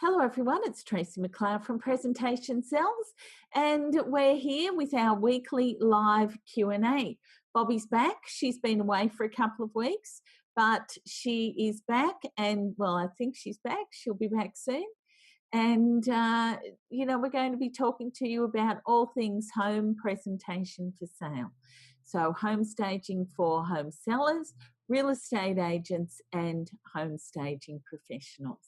Hello everyone, it's Tracey McLeod from Presentation Cells, and we're here with our weekly live Q&A. Bobby's back. She's been away for a couple of weeks, but she is back, and well, I think she's back. She'll be back soon. And, we're going to be talking to you about all things home presentation for sale. So home staging for home sellers, real estate agents, and home staging professionals.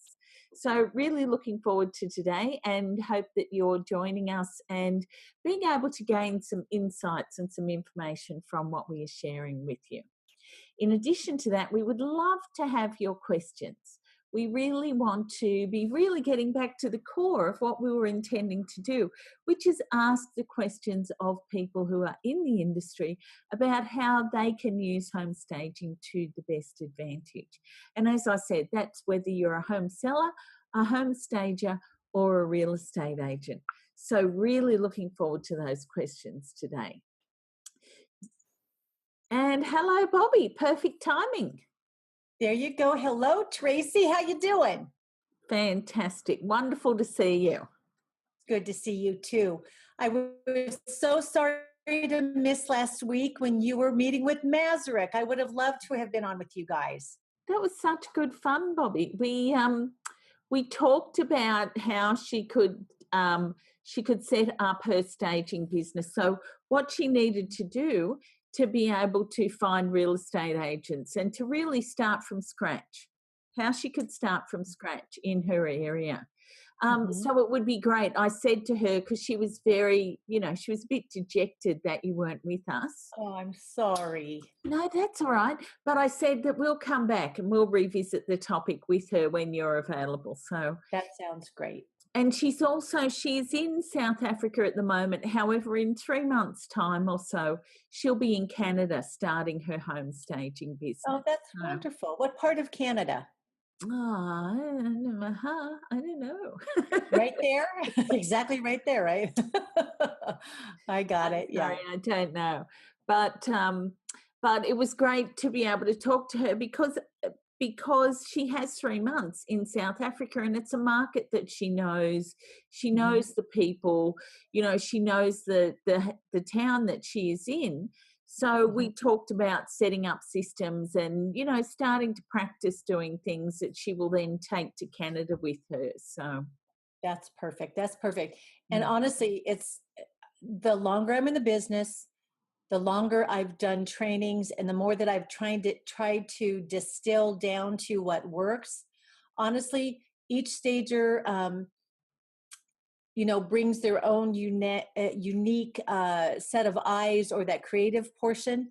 So really looking forward to today and hope that you're joining us and being able to gain some insights and some information from what we are sharing with you. In addition to that, we would love to have your questions. We really want to be really getting back to the core of what we were intending to do, which is ask the questions of people who are in the industry about how they can use home staging to the best advantage. And as I said, that's whether you're a home seller, a home stager, or a real estate agent. So really looking forward to those questions today. And hello, Bobby. Perfect timing. There you go. Hello, Tracey. How you doing? Fantastic. Wonderful to see you. Good to see you too. I was so sorry to miss last week when you were meeting with Mazurek. I would have loved to have been on with you guys. That was such good fun, Bobby. We talked about how she could set up her staging business. So what she needed to do to be able to find real estate agents and to really start from scratch, how she could start from scratch in her area. So it would be great. I said to her, because she was very, she was a bit dejected that you weren't with us. Oh, I'm sorry. No, that's all right. But I said that we'll come back and we'll revisit the topic with her when you're available. So that sounds great. And she's in South Africa at the moment. However, in 3 months' time or so, she'll be in Canada starting her home staging business. Oh, that's wonderful. What part of Canada? Oh, I don't know. Right there? Exactly right there, right? I got it. Sorry, I don't know. But it was great to be able to talk to her because she has 3 months in South Africa, and it's a market that she knows. She knows the people, she knows the town that she is in. So we talked about setting up systems and, starting to practice doing things that she will then take to Canada with her. So that's perfect. That's perfect. And honestly, it's the longer I'm in the business, the longer I've done trainings and the more that I've tried to distill down to what works. Honestly, each stager, brings their own unique set of eyes or that creative portion,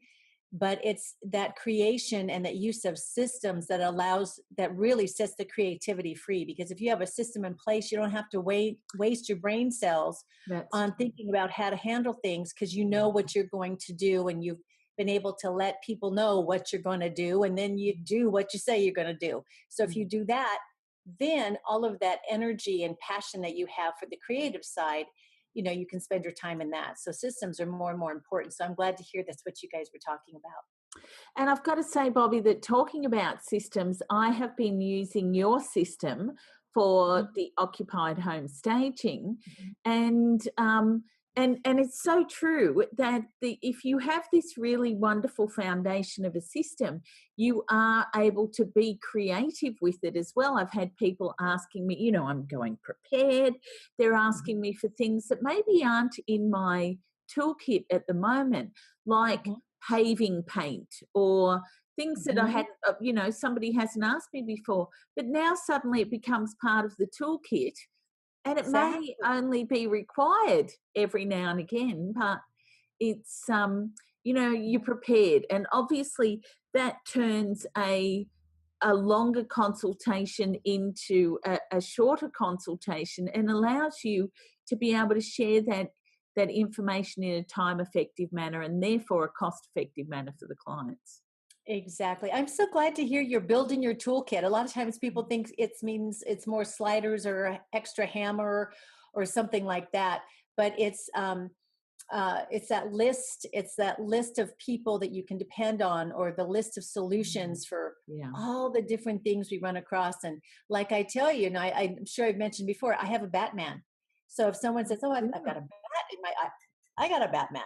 but it's that creation and that use of systems that really sets the creativity free. Because if you have a system in place, you don't have to waste your brain cells on thinking about how to handle things, because you know what you're going to do and you've been able to let people know what you're going to do, and then you do what you say you're going to do. So if you do that, then all of that energy and passion that you have for the creative side, you can spend your time in that. So systems are more and more important. So I'm glad to hear that's what you guys were talking about. And I've got to say, Bobby, that talking about systems, I have been using your system for the occupied home staging. And it's so true that if you have this really wonderful foundation of a system, you are able to be creative with it as well. I've had people asking me, I'm going prepared. They're asking me for things that maybe aren't in my toolkit at the moment, like paving paint or things that I hadn't, somebody hasn't asked me before. But now suddenly it becomes part of the toolkit. And it may only be required every now and again, but it's, you're prepared. And obviously that turns a longer consultation into a shorter consultation and allows you to be able to share that information in a time-effective manner and therefore a cost-effective manner for the clients. Exactly. I'm so glad to hear you're building your toolkit. A lot of times people think it means it's more sliders or extra hammer or something like that. But it's it's that list. It's that list of people that you can depend on, or the list of solutions for Yeah. all the different things we run across. And like I tell you, and I'm sure I've mentioned before, I have a Batman. So if someone says, "Oh, I've got a bat in my," I got a Batman,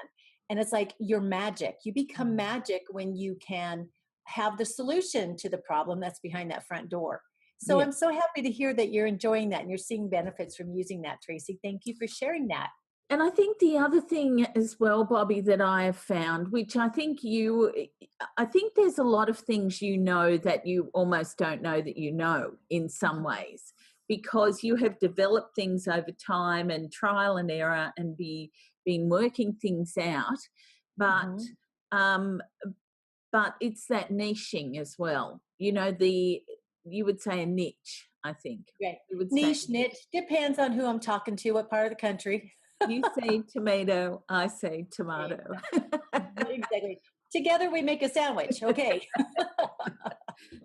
and it's like you're magic. You become magic when you can have the solution to the problem that's behind that front door. So Yeah. I'm so happy to hear that you're enjoying that and you're seeing benefits from using that, Tracy. Thank you for sharing that. And I think the other thing as well, Bobby, that I have found, which I think there's a lot of things that you almost don't know that you know in some ways, because you have developed things over time and trial and error and been working things out. But Mm-hmm. um, but it's that niching as well. You would say a niche, I think. Right. You would say Niche, niche, depends on who I'm talking to, what part of the country. you say tomato, I say tomato. Exactly. Together we make a sandwich. Okay.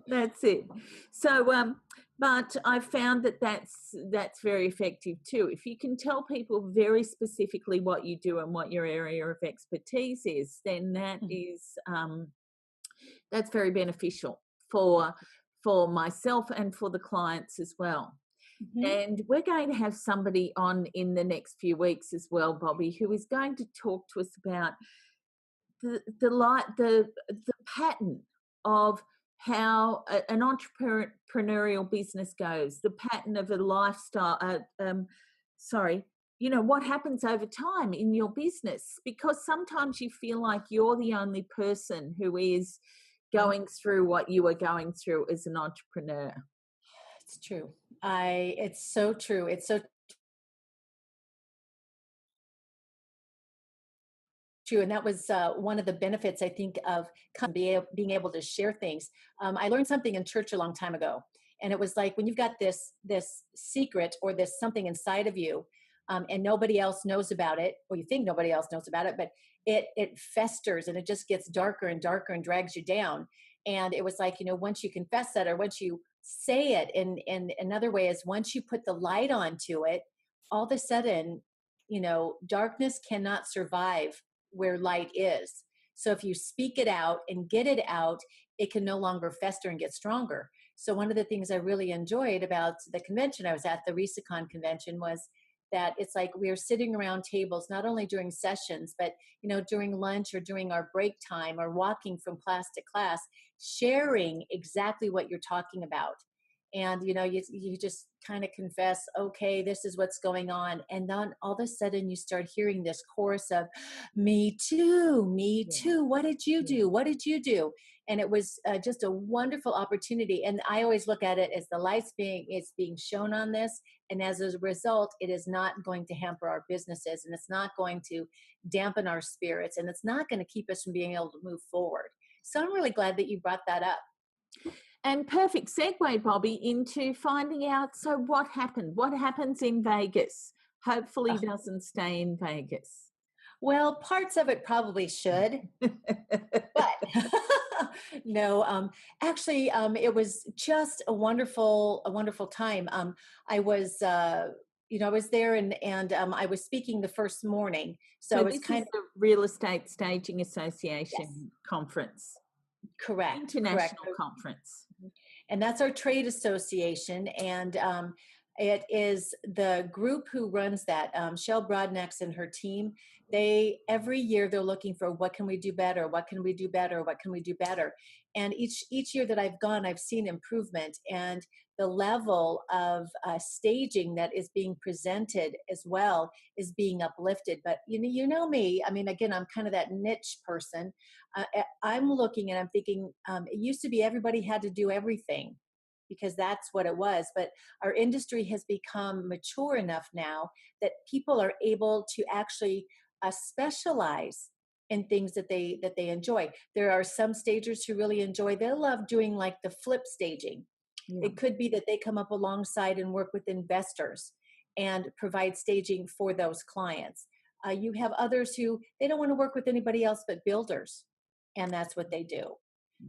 That's it. So, but I found that that's very effective too. If you can tell people very specifically what you do and what your area of expertise is, then that's very beneficial for myself and for the clients as well. Mm-hmm. And we're going to have somebody on in the next few weeks as well, Bobby, who is going to talk to us about the pattern of how an entrepreneurial business goes, the pattern of a lifestyle. What happens over time in your business, because sometimes you feel like you're the only person who is going through what you are going through as an entrepreneur. It's true. It's so true. It's so true. And that was one of the benefits, I think, of being able to share things. I learned something in church a long time ago. And it was like when you've got this secret or this something inside of you, and nobody else knows about it, or you think nobody else knows about it, but it festers and it just gets darker and darker and drags you down. And it was like, once you confess that, or once you say it, in another way is once you put the light onto it, all of a sudden, darkness cannot survive where light is. So if you speak it out and get it out, it can no longer fester and get stronger. So one of the things I really enjoyed about the convention I was at, the RISACON convention, was that it's like we are sitting around tables, not only during sessions, but during lunch or during our break time or walking from class to class, sharing exactly what you're talking about. And you just kind of confess, okay, this is what's going on, and then all of a sudden you start hearing this chorus of me too, me Yeah. too, what did you do, what did you do? And it was just a wonderful opportunity. And I always look at it as the lights it's being shown on this, and as a result, it is not going to hamper our businesses, and it's not going to dampen our spirits, and it's not going to keep us from being able to move forward. So I'm really glad that you brought that up. And perfect segue, Bobby, into finding out, so what happened? What happens in Vegas? Hopefully doesn't stay in Vegas. Well, parts of it probably should, but no, actually, it was just a wonderful time. I was, I was there, and I was speaking the first morning. So So it was this is kind of, the Real Estate Staging yes, Association conference, correct. international conference. And that's our trade association. And it is the group who runs that, Shell Broadnax and her team. They every year they're looking for what can we do better, what can we do better, what can we do better. And each year that I've gone, I've seen improvement, and the level of staging that is being presented as well is being uplifted. But me. I mean, again, I'm kind of that niche person. I'm looking and I'm thinking, it used to be everybody had to do everything because that's what it was. But our industry has become mature enough now that people are able to actually specialize in things that they enjoy. There are some stagers who really enjoy, they love doing like the flip staging. Yeah. It could be that they come up alongside and work with investors and provide staging for those clients. You have others who they don't want to work with anybody else but builders, and that's what they do.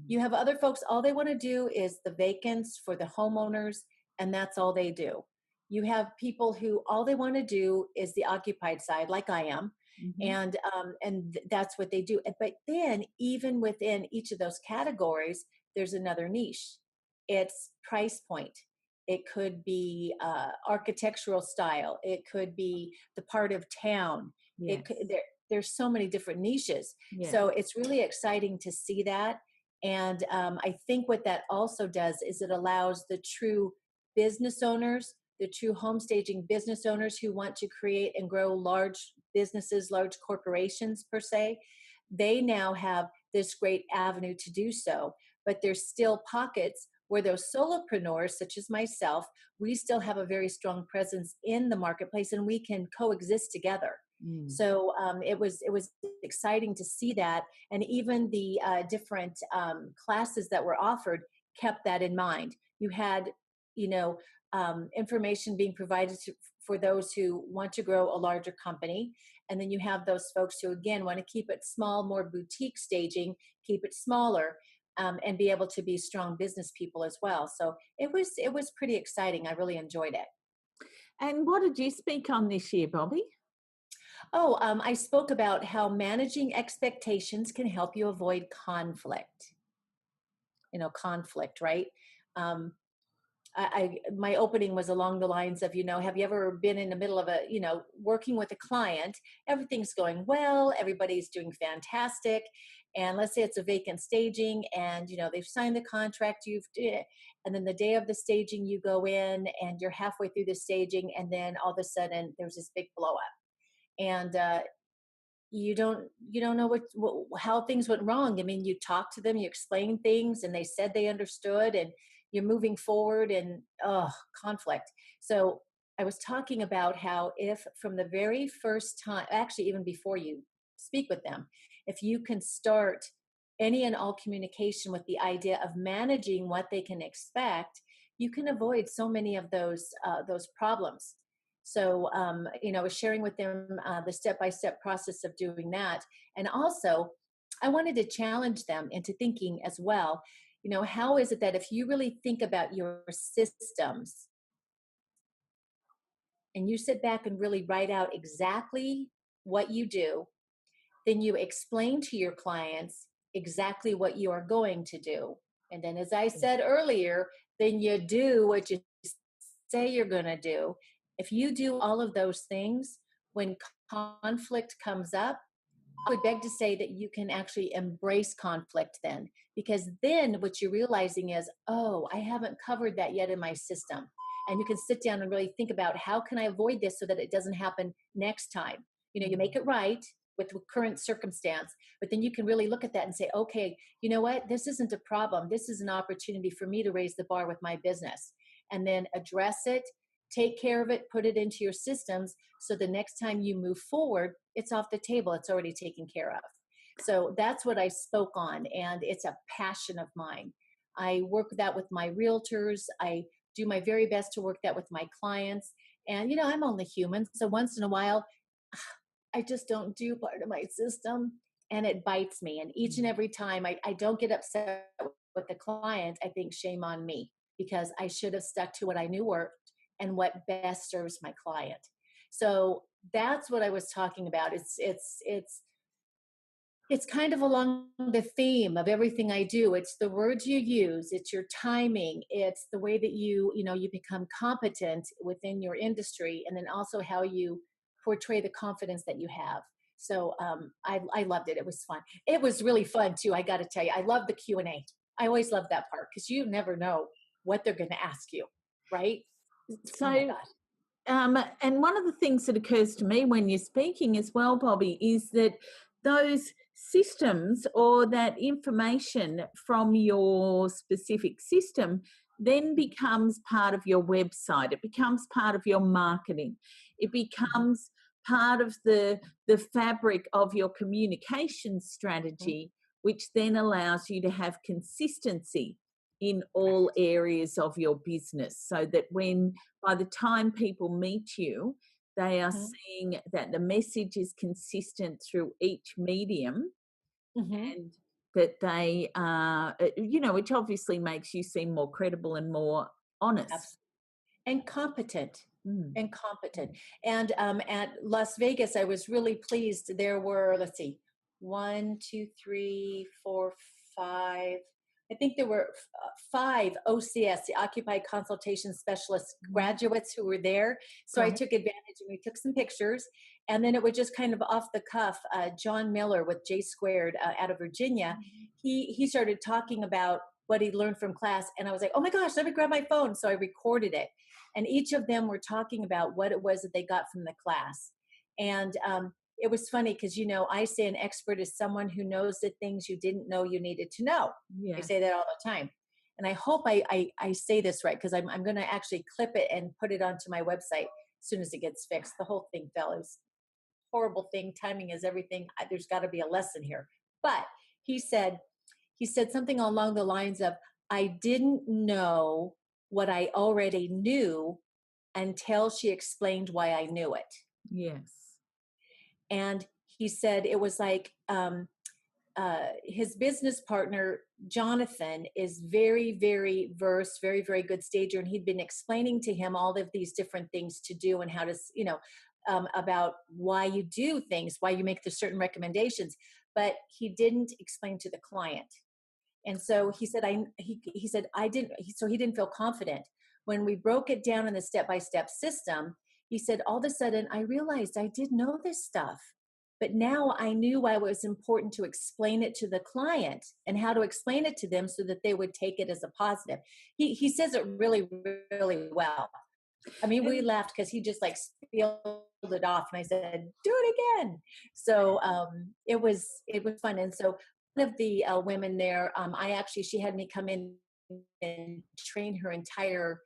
You have other folks, all they want to do is the vacants for the homeowners, and that's all they do. You have people who all they want to do is the occupied side, like I am. Mhm. And that's what they do. But then even within each of those categories, there's another niche. It's price point. It could be architectural style. It could be the part of town. It could, Yes. there's so many different niches. Yes. So it's really exciting to see that. And I think what that also does is it allows the true business owners, the true home staging business owners who want to create and grow large businesses, large corporations per se, they now have this great avenue to do so. But there's still pockets where those solopreneurs, such as myself, we still have a very strong presence in the marketplace and we can coexist together. Mm. So it was exciting to see that, and even the different classes that were offered kept that in mind. You had, you know, information being provided for those who want to grow a larger company, and then you have those folks who again want to keep it small, more boutique staging, keep it smaller, and be able to be strong business people as well. So it was pretty exciting. I really enjoyed it. And what did you speak on this year, Bobby? Oh, I spoke about how managing expectations can help you avoid conflict. Conflict, right? Um, my opening was along the lines of, have you ever been in the middle of working with a client? Everything's going well, everybody's doing fantastic, and let's say it's a vacant staging, and they've signed the contract, and then the day of the staging, you go in and you're halfway through the staging, and then all of a sudden there's this big blow up, and you don't know how things went wrong. I mean, you talk to them, you explain things, and they said they understood, and you're moving forward, and conflict. So I was talking about how if from the very first time, actually even before you speak with them, if you can start any and all communication with the idea of managing what they can expect, you can avoid so many of those problems. So, I was sharing with them the step-by-step process of doing that. And also, I wanted to challenge them into thinking as well, how is it that if you really think about your systems and you sit back and really write out exactly what you do, then you explain to your clients exactly what you are going to do. And then, as I said earlier, then you do what you say you're going to do. If you do all of those things, when conflict comes up, I would beg to say that you can actually embrace conflict then, because then what you're realizing is, oh, I haven't covered that yet in my system. And you can sit down and really think about, how can I avoid this so that it doesn't happen next time? You make it right with the current circumstance, but then you can really look at that and say, okay, you know what? This isn't a problem. This is an opportunity for me to raise the bar with my business, and then address it, take care of it, put it into your systems. So the next time you move forward, it's off the table. It's already taken care of. So that's what I spoke on. And it's a passion of mine. I work that with my realtors. I do my very best to work that with my clients. And, I'm only human. So once in a while, I just don't do part of my system, and it bites me. And each and every time I don't get upset with the client, I think shame on me, because I should have stuck to what I knew worked and what best serves my client. So that's what I was talking about. It's kind of along the theme of everything I do. It's the words you use, it's your timing, it's the way that you become competent within your industry, and then also how you portray the confidence that you have. So I loved it. It was fun. It was really fun too. I got to tell you, I love the Q&A. I always love that part because you never know what they're going to ask you, right? Oh my So, God. and one of the things that occurs to me when you're speaking as well, Bobby, is that those systems or that information from your specific system then becomes part of your website. It becomes part of your marketing. It becomes part of the fabric of your communication Mhm. strategy, which then allows you to have consistency in all Correct. areas of your business, so that when by the time people meet you, they are Mhm. seeing that the message is consistent through each medium, Mhm. and that they which obviously makes you seem more credible and more honest. Absolutely. And competent. Mm. and competent. And at Las Vegas, I was really pleased. There were, let's see, one, two, three, four, five. I think there were five OCS, the Occupied Consultation Specialist graduates who were there. So I Great. took advantage and we took some pictures. And then it was just kind of off the cuff. John Miller with J Squared out of Virginia, he started talking about what he learned from class. And I was like, oh my gosh, let me grab my phone. So I recorded it. And each of them were talking about what it was that they got from the class. And it was funny because, you know, I say an expert is someone who knows the things you didn't know you needed to know. I Yeah. say that all the time. And I hope I say this right, because I'm going to actually clip it and put it onto my website as soon as it gets fixed. The whole thing fell. It was a horrible thing. Timing is everything. There's got to be a lesson here. But he said something along the lines of, I didn't know what I already knew until she explained why I knew it. Yes. And he said it was like his business partner, Jonathan, is very, very versed, very, very good stager. And he'd been explaining to him all of these different things to do and how to, you know, about why you do things, why you make the certain recommendations. But he didn't explain to the client. And so he said, he said, so he didn't feel confident. When we broke it down in the step-by-step system, he said, all of a sudden I realized I did know this stuff, but now I knew why it was important to explain it to the client and how to explain it to them so that they would take it as a positive. He says it really, really well. I mean, we laughed because he just like spilled it off, and I said, "Do it again." So it was fun, and so one of the women there, she had me come in and train her entire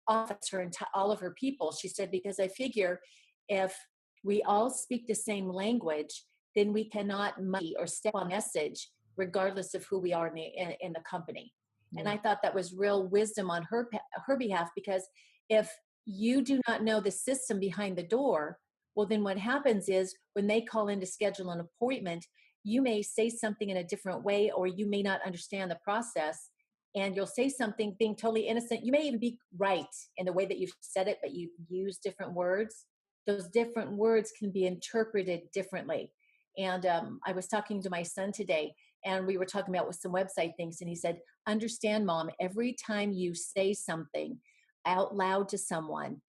office, all of her people. She said, because I figure if we all speak the same language, then we cannot muddy or step on message, regardless of who we are in the company. Yeah. And I thought that was real wisdom on her behalf, because if you do not know the system behind the door, well, then what happens is when they call in to schedule an appointment, you may say something in a different way, or you may not understand the process, and you'll say something being totally innocent. You may even be right in the way that you've said it, but you use different words. Those different words can be interpreted differently. And I was talking to my son today, and we were talking about with some website things, and he said, understand, Mom, every time you say something out loud to someone,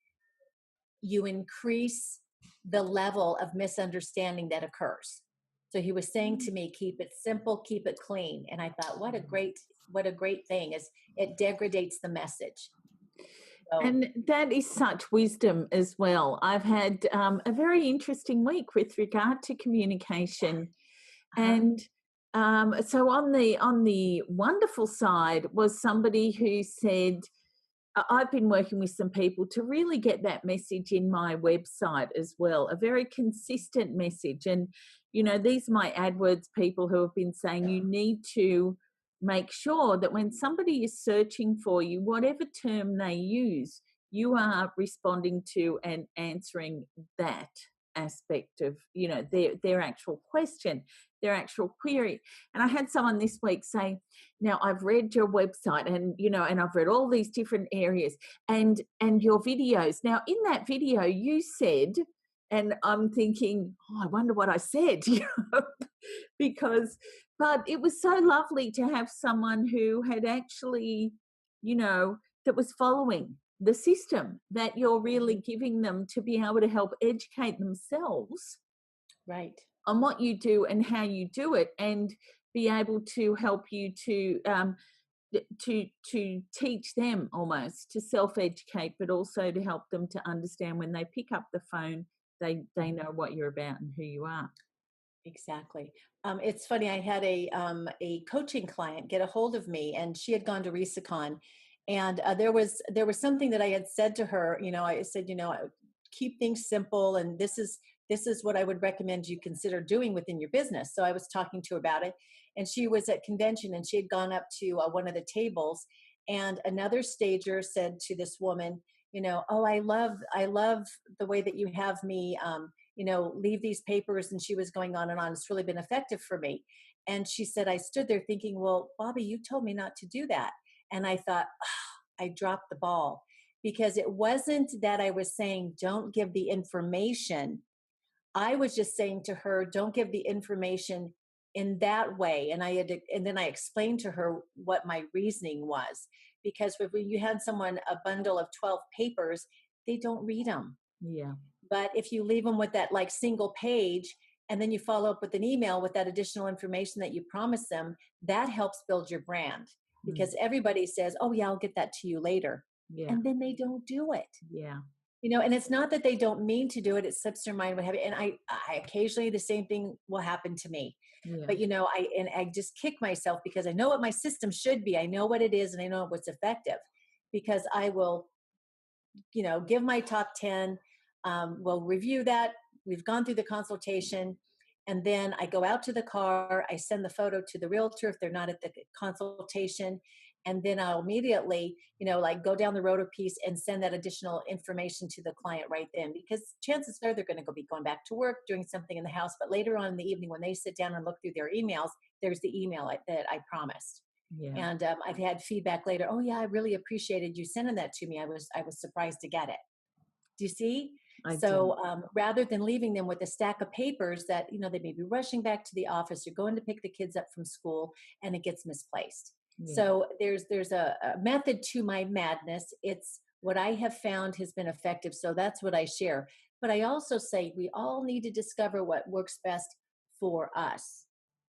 you increase the level of misunderstanding that occurs. So he was saying to me, keep it simple, keep it clean. And I thought, what a great thing is, it degrades the message. So, And that is such wisdom as well. I've had a very interesting week with regard to communication, and so on the wonderful side was somebody who said, I've been working with some people to really get that message in my website as well, a very consistent message. And, you know, these are my AdWords people who have been saying you need to make sure that when somebody is searching for you, whatever term they use, you are responding to and answering that aspect of, you know, their actual question, their actual query. And I had someone this week say, now I've read your website, and you know, and I've read all these different areas and your videos. Now in that video you said, and I'm thinking, oh, I wonder what I said, you know, because, but it was so lovely to have someone who had actually, you know, that was following the system that you're really giving them to be able to help educate themselves right. on what you do and how you do it, and be able to help you to teach them, almost to self-educate, but also to help them to understand when they pick up the phone, they know what you're about and who you are. Exactly. It's funny. I had a coaching client get a hold of me, and she had gone to Resicon, and there was something that I had said to her. You know, I said, you know, keep things simple, and this is what I would recommend you consider doing within your business. So I was talking to her about it, and she was at convention, and she had gone up to one of the tables, and another stager said to this woman, you know, oh, I love the way that you have me. You know, leave these papers. And she was going on and on. It's really been effective for me. And she said, I stood there thinking, well, Bobby, you told me not to do that. And I thought, oh, I dropped the ball. because it wasn't that I was saying, don't give the information. I was just saying to her, don't give the information in that way. And then I explained to her what my reasoning was. Because if you had someone a bundle of 12 papers, they don't read them. Yeah. But if you leave them with that like single page, and then you follow up with an email with that additional information that you promised them, that helps build your brand. Mm. Because everybody says, oh, yeah, I'll get that to you later. Yeah. And then they don't do it. Yeah. And it's not that they don't mean to do it, it slips their mind what have you. And I occasionally the same thing will happen to me. Yeah. But I just kick myself because I know what my system should be. I know what it is and I know what's effective, because I will, give my top 10. We'll review that. We've gone through the consultation. And then I go out to the car. I send the photo to the realtor if they're not at the consultation. And then I'll immediately, like go down the road a piece and send that additional information to the client right then, because chances are they're going to be going back to work, doing something in the house. But later on in the evening, when they sit down and look through their emails, there's the email that I promised. Yeah. And I've had feedback later. Oh yeah, I really appreciated you sending that to me. I was surprised to get it. Do you see? I do. So rather than leaving them with a stack of papers that they may be rushing back to the office, you're going to pick the kids up from school, and it gets misplaced. Yeah. So there's a method to my madness. It's what I have found has been effective. So that's what I share. But I also say we all need to discover what works best for us.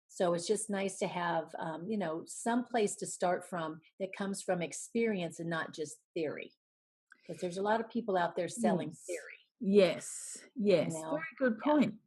So it's just nice to have, some place to start from that comes from experience and not just theory. Because there's a lot of people out there selling Yes. theory, Yes. you Yes. Very know. good Yeah. point.